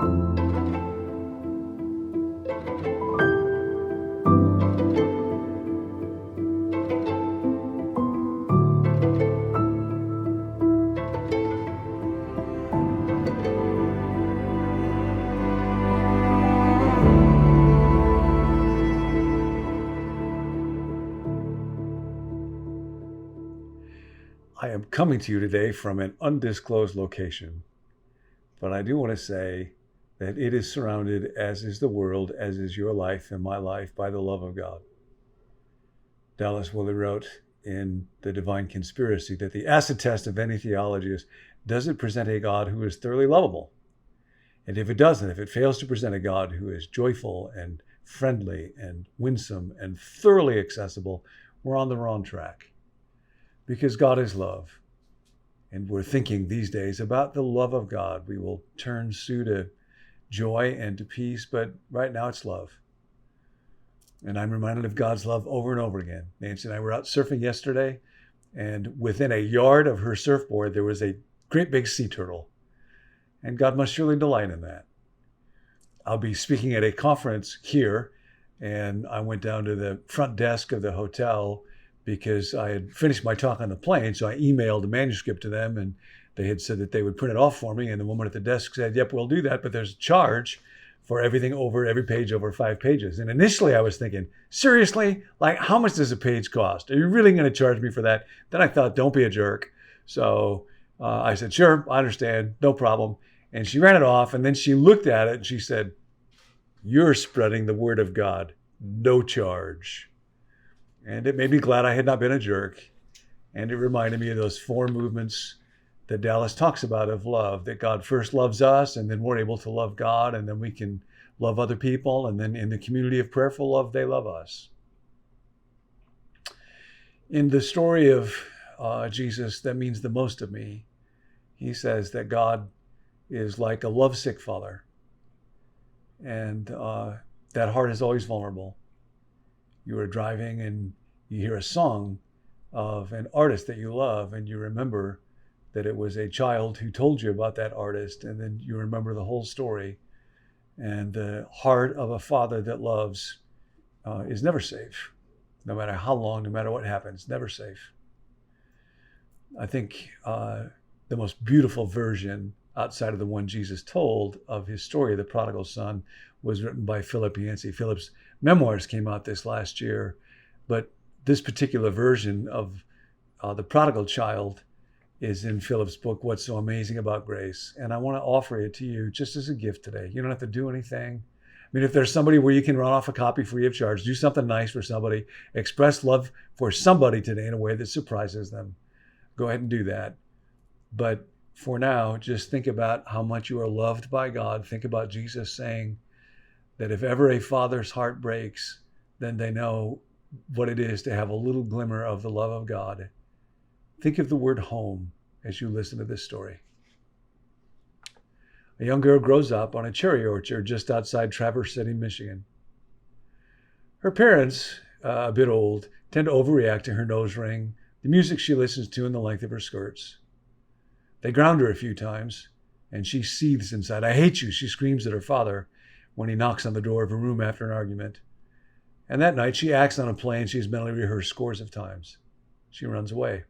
I am coming to you today from an undisclosed location, but I do want to say that it is surrounded, as is the world, as is your life and my life, by the love of God. Dallas Willard wrote in The Divine Conspiracy that the acid test of any theology is, does it present a God who is thoroughly lovable? And if it doesn't, if it fails to present a God who is joyful and friendly and winsome and thoroughly accessible, we're on the wrong track. Because God is love. And we're thinking these days about the love of God. We will turn soon to joy and to peace, but right now it's love. And I'm reminded of God's love over and over again. Nancy and I were out surfing yesterday, and within a yard of her surfboard, there was a great big sea turtle. And God must surely delight in that. I'll be speaking at a conference here, and I went down to the front desk of the hotel because I had finished my talk on the plane. So I emailed the manuscript to them, and they had said that they would print it off for me. And the woman at the desk said, yep, we'll do that, but there's a charge for everything over every page over 5 pages. And initially I was thinking, seriously, like how much does a page cost? Are you really going to charge me for that? Then I thought, don't be a jerk. So I said, sure, I understand, no problem. And she ran it off, and then she looked at it and she said, you're spreading the word of God, no charge. And it made me glad I had not been a jerk. And it reminded me of those 4 movements that Dallas talks about of love, that God first loves us, and then we're able to love God, and then we can love other people, and then in the community of prayerful love, they love us. In the story of Jesus that means the most to me, he says that God is like a lovesick father, and that heart is always vulnerable. You are driving and you hear a song of an artist that you love, and you remember that it was a child who told you about that artist, and then you remember the whole story. And the heart of a father that loves is never safe, no matter how long, no matter what happens, never safe. I think the most beautiful version outside of the one Jesus told of his story, the prodigal son, was written by Philip Yancey. Philip's memoirs came out this last year, but this particular version of the prodigal child is in Philip's book, What's So Amazing About Grace. And I want to offer it to you just as a gift today. You don't have to do anything. I mean, if there's somebody where you can run off a copy free of charge, do something nice for somebody, express love for somebody today in a way that surprises them. Go ahead and do that. But for now, just think about how much you are loved by God. Think about Jesus saying that if ever a father's heart breaks, then they know what it is to have a little glimmer of the love of God. Think of the word home as you listen to this story. A young girl grows up on a cherry orchard just outside Traverse City, Michigan. Her parents, a bit old, tend to overreact to her nose ring, the music she listens to, and the length of her skirts. They ground her a few times, and she seethes inside. I hate you, she screams at her father when he knocks on the door of her room after an argument. And that night, she acts on a plan she's mentally rehearsed scores of times. She runs away.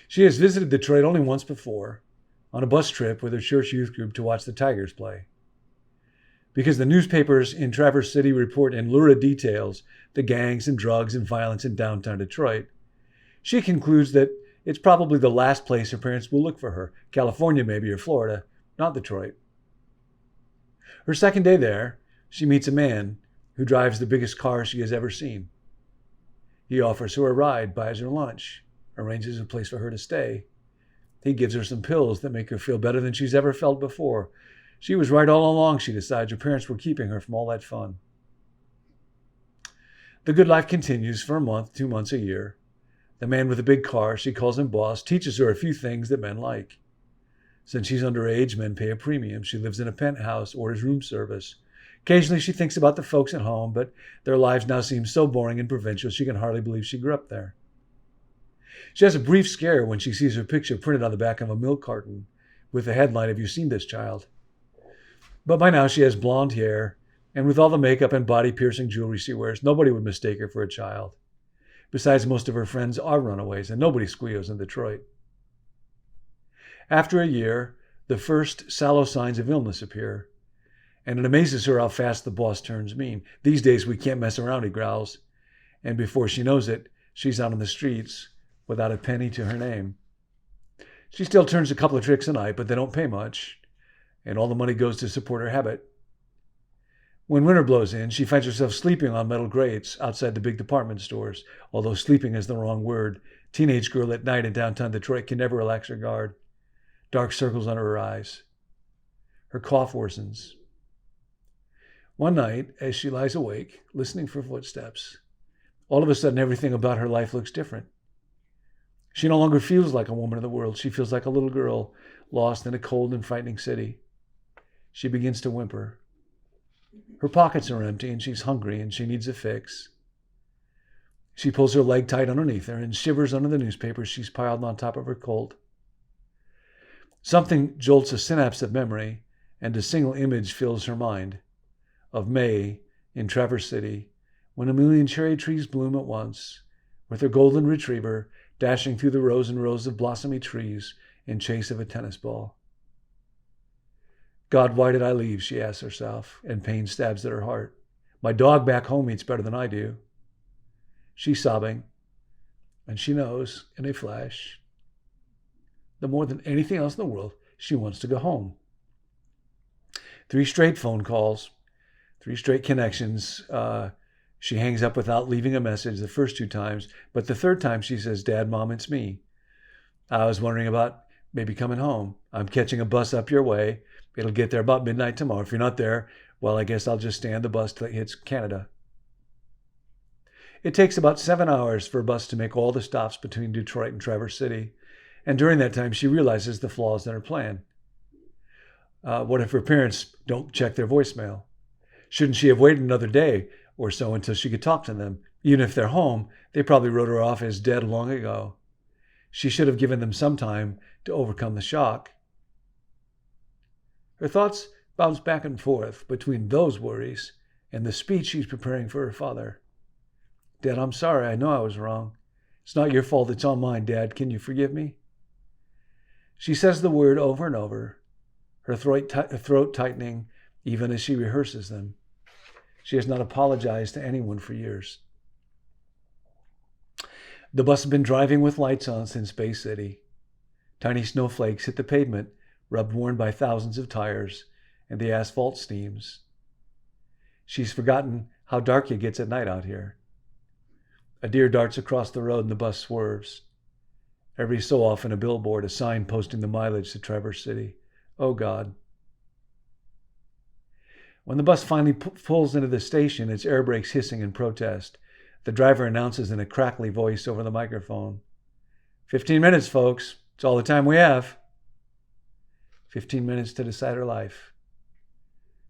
She has visited Detroit only once before, on a bus trip with her church youth group to watch the Tigers play. Because the newspapers in Traverse City report in lurid details the gangs and drugs and violence in downtown Detroit, she concludes that it's probably the last place her parents will look for her, California maybe, or Florida, not Detroit. Her second day there, she meets a man who drives the biggest car she has ever seen. He offers her a ride, buys her lunch, arranges a place for her to stay. He gives her some pills that make her feel better than she's ever felt before. She was right all along, she decides. Her parents were keeping her from all that fun. The good life continues for a month, 2 months, a year. The man with the big car, she calls him boss, teaches her a few things that men like. Since she's underage, men pay a premium. She lives in a penthouse, orders room service. Occasionally she thinks about the folks at home, but their lives now seem so boring and provincial she can hardly believe she grew up there. She has a brief scare when she sees her picture printed on the back of a milk carton with the headline, "Have you seen this child?" But by now she has blonde hair, and with all the makeup and body-piercing jewelry she wears, nobody would mistake her for a child. Besides, most of her friends are runaways, and nobody squeals in Detroit. After a year, the first sallow signs of illness appear, and it amazes her how fast the boss turns mean. These days we can't mess around, he growls, and before she knows it, she's out on the streets without a penny to her name. She still turns a couple of tricks a night, but they don't pay much, and all the money goes to support her habit. When winter blows in, she finds herself sleeping on metal grates outside the big department stores, although sleeping is the wrong word. Teenage girl at night in downtown Detroit can never relax her guard. Dark circles under her eyes. Her cough worsens. One night, as she lies awake, listening for footsteps, all of a sudden everything about her life looks different. She no longer feels like a woman of the world. She feels like a little girl lost in a cold and frightening city. She begins to whimper. Her pockets are empty and she's hungry and she needs a fix. She pulls her leg tight underneath her and shivers under the newspapers she's piled on top of her colt. Something jolts a synapse of memory and a single image fills her mind. Of May in Traverse City, when a million cherry trees bloom at once, with her golden retriever dashing through the rows and rows of blossomy trees in chase of a tennis ball. God, why did I leave, she asks herself, and pain stabs at her heart. My dog back home eats better than I do. She's sobbing, and she knows, in a flash, that more than anything else in the world, she wants to go home. 3 straight phone calls, 3 straight connections. She hangs up without leaving a message the first 2 times, but the 3rd time she says, Dad, Mom, it's me. I was wondering about maybe coming home. I'm catching a bus up your way. It'll get there about midnight tomorrow. If you're not there, well, I guess I'll just stand the bus till it hits Canada. It takes about 7 hours for a bus to make all the stops between Detroit and Traverse City, and during that time she realizes the flaws in her plan. What if her parents don't check their voicemail? Shouldn't she have waited another day or so until she could talk to them? Even if they're home, they probably wrote her off as dead long ago. She should have given them some time to overcome the shock. Her thoughts bounce back and forth between those worries and the speech she's preparing for her father. Dad, I'm sorry. I know I was wrong. It's not your fault. It's all mine, Dad. Can you forgive me? She says the word over and over, her throat tightening even as she rehearses them. She has not apologized to anyone for years. The bus has been driving with lights on since Bay City. Tiny snowflakes hit the pavement, rubbed worn by thousands of tires, and the asphalt steams. She's forgotten how dark it gets at night out here. A deer darts across the road and the bus swerves. Every so often a billboard, a sign posting the mileage to Traverse City. Oh God. When the bus finally pulls into the station, its air brakes hissing in protest, the driver announces in a crackly voice over the microphone, 15 minutes, folks. It's all the time we have. 15 minutes to decide her life.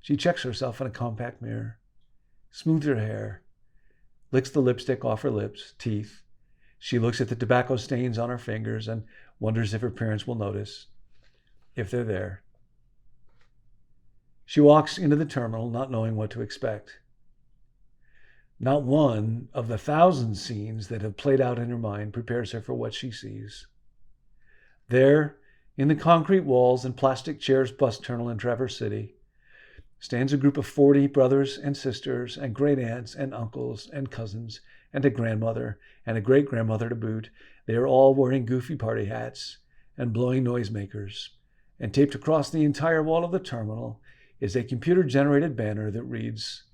She checks herself in a compact mirror, smooths her hair, licks the lipstick off her lips, teeth. She looks at the tobacco stains on her fingers and wonders if her parents will notice, if they're there. She walks into the terminal not knowing what to expect. Not one of the 1,000 scenes that have played out in her mind prepares her for what she sees. There, in the concrete walls and plastic chairs bus terminal in Traverse City, stands a group of 40 brothers and sisters and great aunts and uncles and cousins and a grandmother and a great-grandmother to boot. They are all wearing goofy party hats and blowing noisemakers, and taped across the entire wall of the terminal is a computer-generated banner that reads,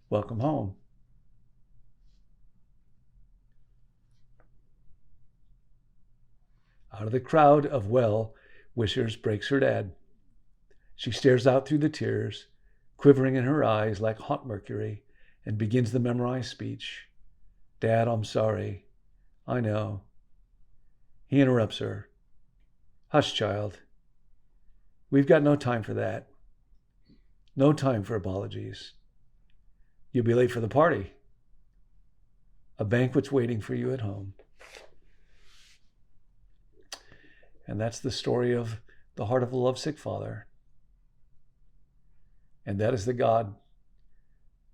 Welcome home. Out of the crowd of well-wishers breaks her dad. She stares out through the tears, quivering in her eyes like hot mercury, and begins the memorized speech. Dad, I'm sorry. I know. He interrupts her. Hush, child. We've got no time for that. No time for apologies. You'll be late for the party. A banquet's waiting for you at home. And that's the story of the heart of a lovesick father. And that is the God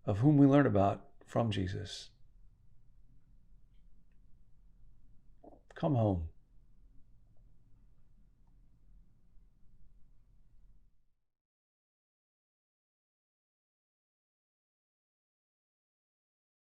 of whom we learn about from Jesus. Come home.